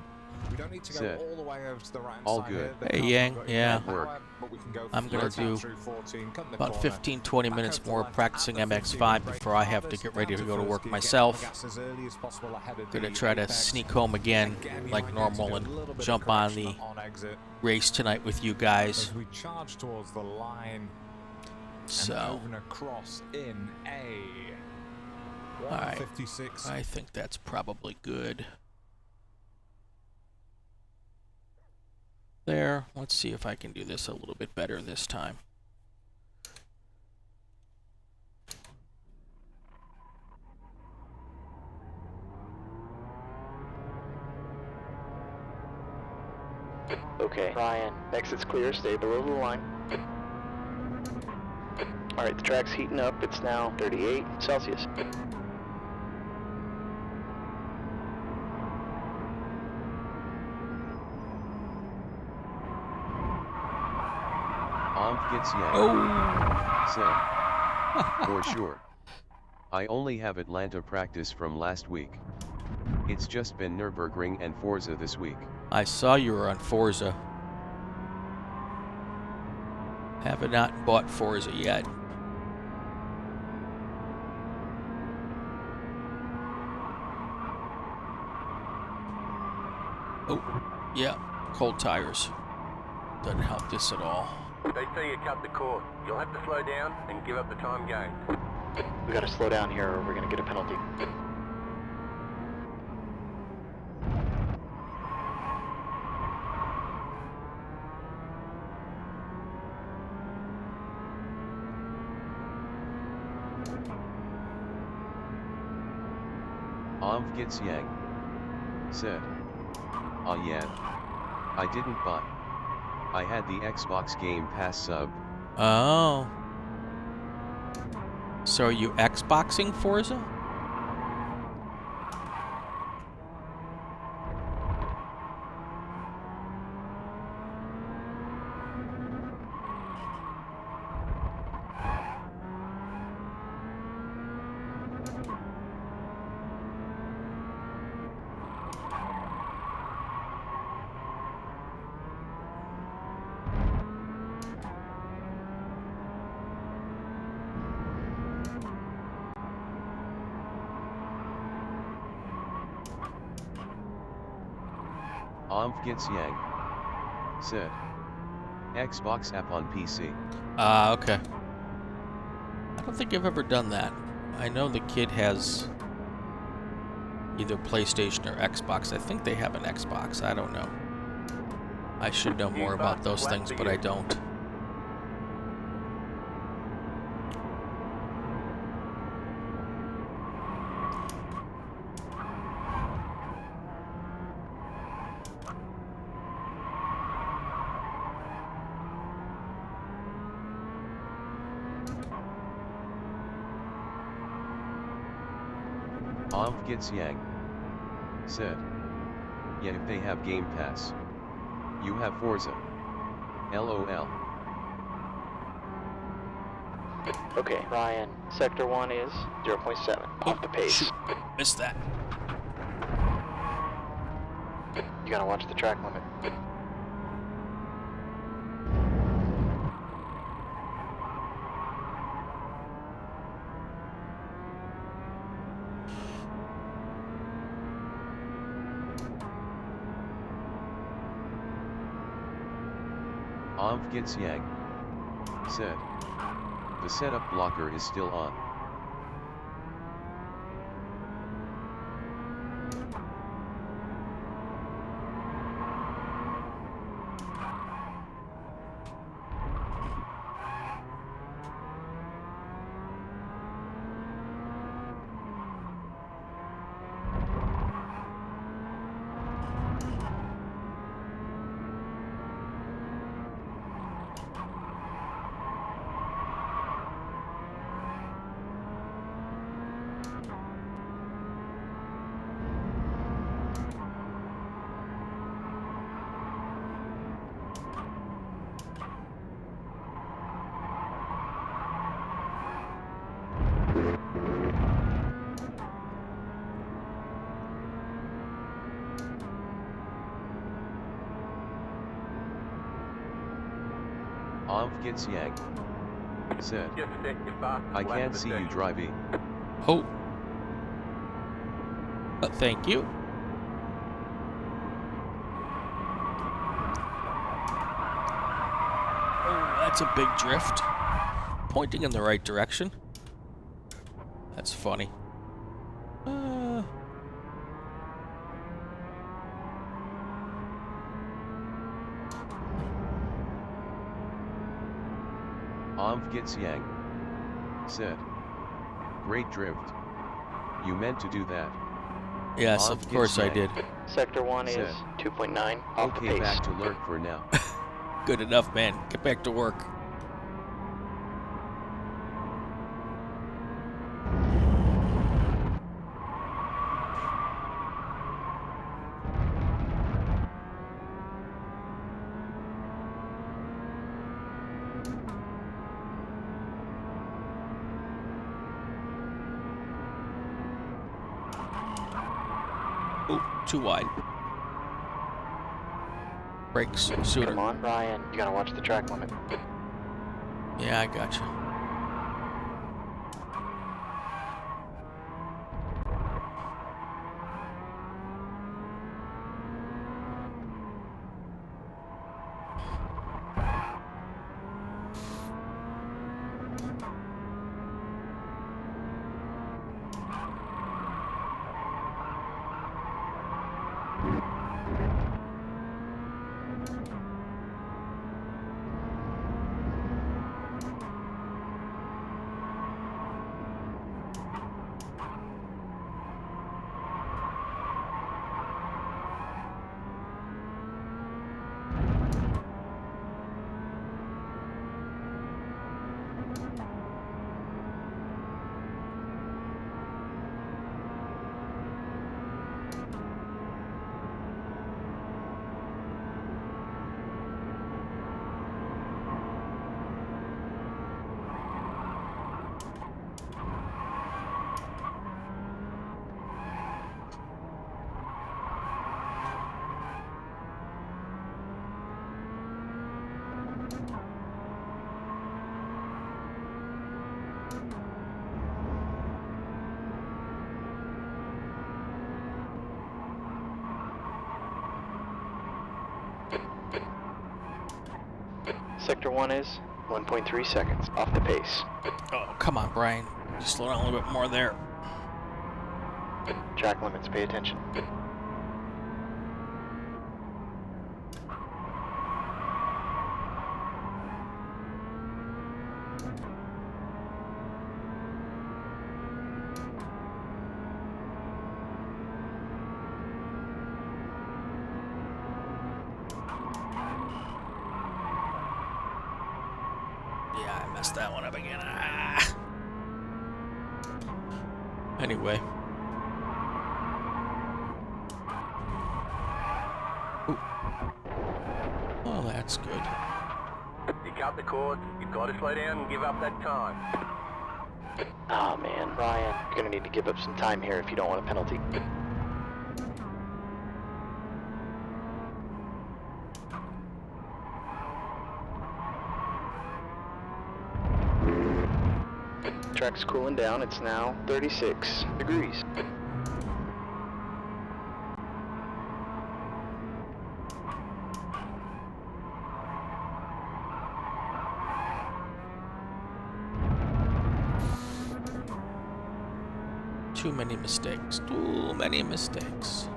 We don't need to go Said. all the way over to the right All side good. here. Hey, Yang, yeah. But we can go I'm gonna flat out do through 14, cut the About corner, 15-20 back minutes over to more left, practicing at the 50, MX-5 brake before I have to hardest, get ready to down go to first work gear, myself. get on the gas as early as possible ahead of Gonna the try to apex. sneak home again, you like might need to normal, do a and little bit of jump on correction the on exit race tonight with you guys. as we charge towards the line and So, over and across in a Alright. 156. I think that's probably good. There. Let's see if I can do this a little bit better this time. Okay, Ryan, exit's clear, stay below the line. Alright, the track's heating up, it's now 38 Celsius. Gets yanked. Oh! Said. For sure. I only have Atlanta practice from last week. It's just been Nürburgring and Forza this week. I saw you were on Forza. Have not bought Forza yet. Oh, yeah, cold tires. Doesn't help this at all. They say you cut the cord. You'll have to slow down and give up the time gained. We gotta slow down here or we're gonna get a penalty. Gets yanked. Said. Ah yeah. I didn't buy. I had the Xbox Game Pass sub. Oh. So are you Xboxing Forza? Gets yanked. Said. Xbox app on PC. Okay. I don't think I've ever done that. I know the kid has either PlayStation or Xbox. I think they have an Xbox. I don't know. I should know more about those things, but I don't. Gets yanked. Said. Yeah, if they have Game Pass. You have Forza. LOL. Okay, Ryan, Sector 1 is 0.7, off the pace. Shoot. Missed that. You gotta watch the track limit. Gets yanked. Said. The setup blocker is still on. Gets yanked. Said. I can't see you driving. Oh. Thank you. Oh, that's a big drift. Pointing in the right direction. That's funny. Gets yanked. Said. Great drift. You meant to do that. Yes, On of course I did. Sector 1 is Set. 2.9 off the Okay, pace. back to lurk for now. Good enough, man. Get back to work. Ooh, too wide. Brakes sooner. Come on, Ryan. You gotta watch the track limit. Yeah, I gotcha. Sector 1 is 1.3 seconds off the pace. Oh, come on, Brian. Just slow down a little bit more there. Track limits, pay attention. Yeah, I messed that one up again. Ah. Anyway. Ooh. Oh, that's good. You cut the cord, you've got to slow down and give up that time. Oh man, Ryan, you're gonna need to give up some time here if you don't want a penalty. Track's cooling down, it's now 36 degrees. Too many mistakes. Too many mistakes.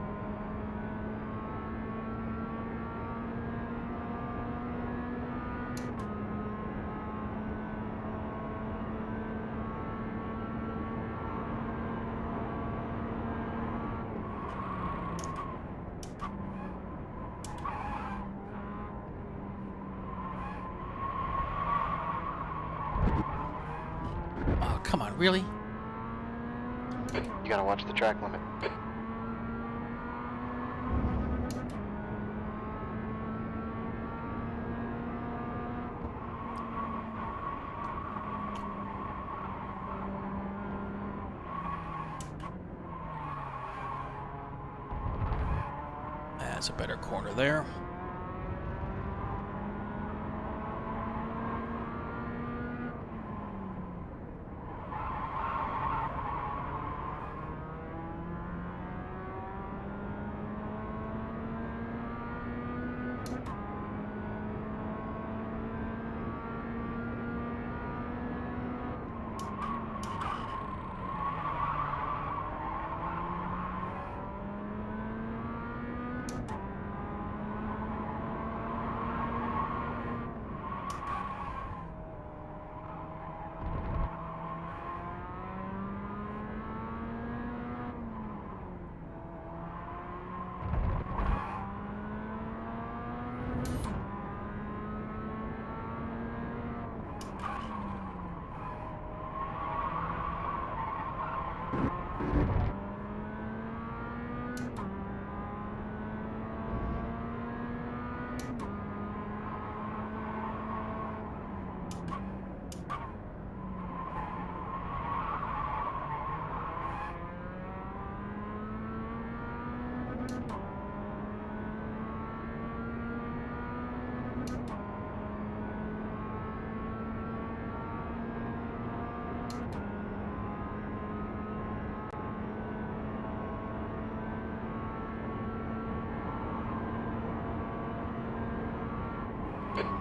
Oh, come on, really? You gotta watch the track limit. That's a better corner there.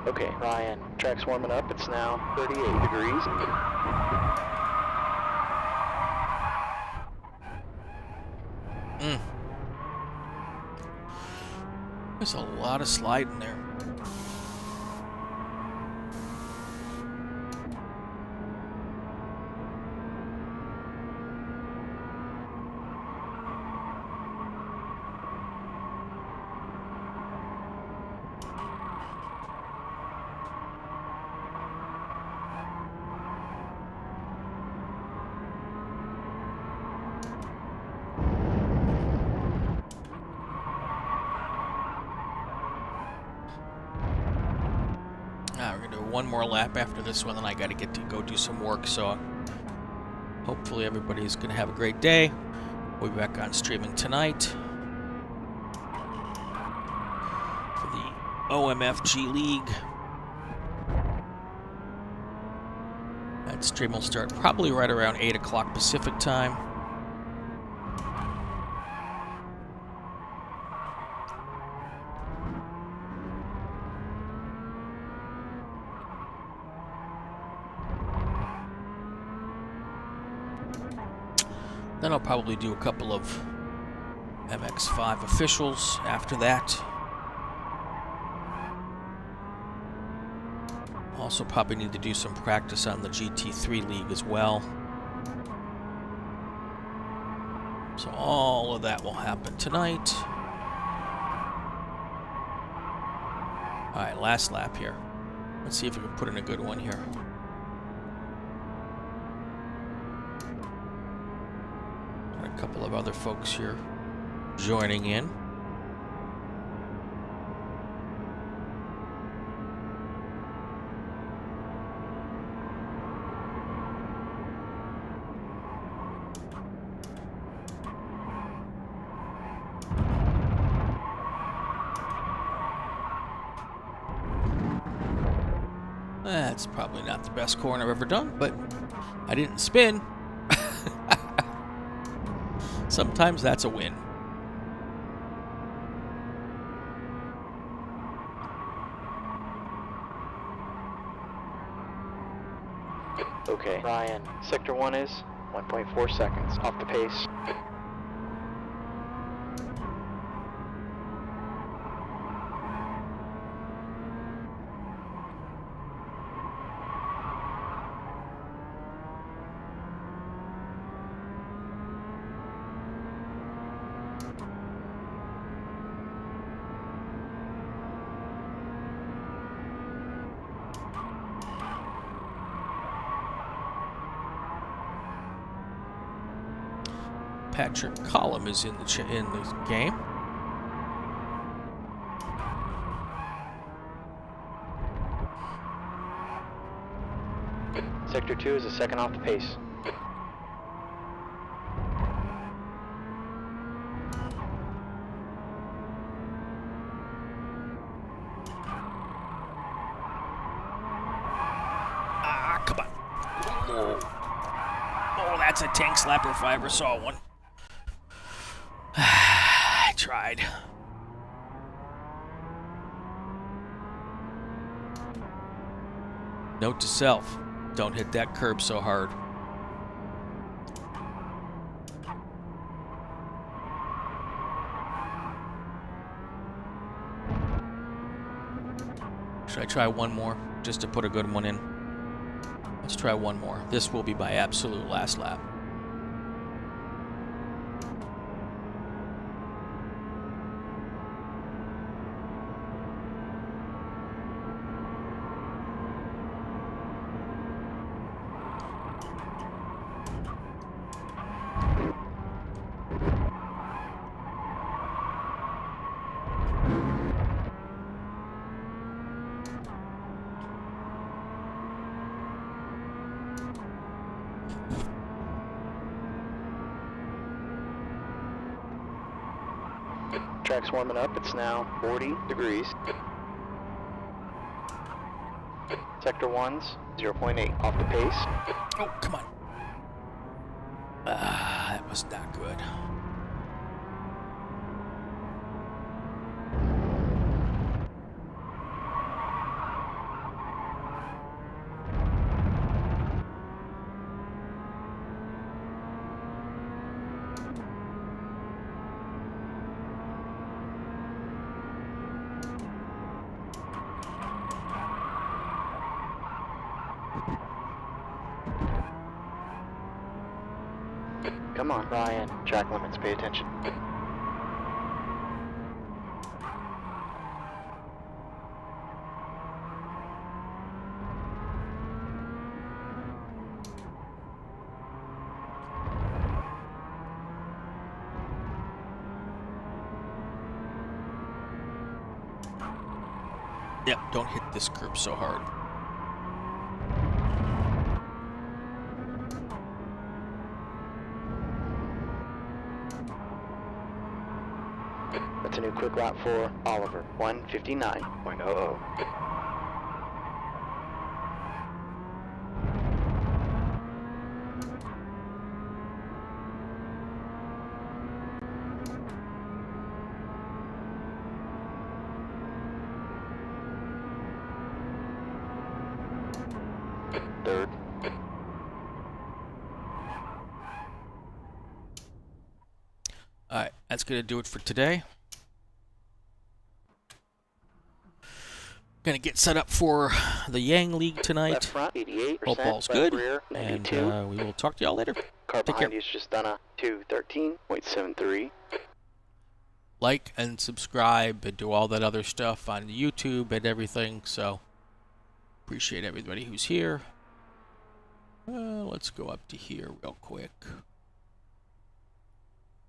Okay, Ryan, track's warming up. It's now 38 degrees. There's a lot of sliding there. We're gonna do one more lap after this one, then I gotta get to go do some work, so hopefully everybody's gonna have a great day. We'll be back on streaming tonight for the OMFG League. That stream will start probably right around 8 o'clock Pacific time. Then I'll probably do a couple of MX5 officials after that. Also probably need to do some practice on the GT3 League as well. So all of that will happen tonight. Alright, last lap here. Let's see if we can put in a good one here. A couple of other folks here joining in. That's probably not the best corner I've ever done, but I didn't spin. Sometimes that's a win. Okay, Ryan, Sector 1 is 1.4 seconds off the pace. Patrick Collum is in the game. Sector 2 is a second off the pace. Ah, come on. Oh, that's a tank slapper if I ever saw one. I tried. Note to self, don't hit that curb so hard. Should I try one more, just to put a good one in? Let's try one more. This will be my absolute last lap. Track's warming up. It's now 40 degrees. Sector 1's 0.8 off the pace. Oh, come on. come on. Ryan, track limits, pay attention. Yep, don't hit this curb so hard. That's a new quick lap for Oliver, 1:59.00. Third. Alright, that's going to do it for today. Going to get set up for the Yang League Left tonight. front, 88%. Hope all's left good. rear, And 92. we will talk to y'all later. Car Take behind care. you's just done a 213.73. Like and subscribe and do all that other stuff on YouTube and everything. So, appreciate everybody who's here. Let's go up to here real quick.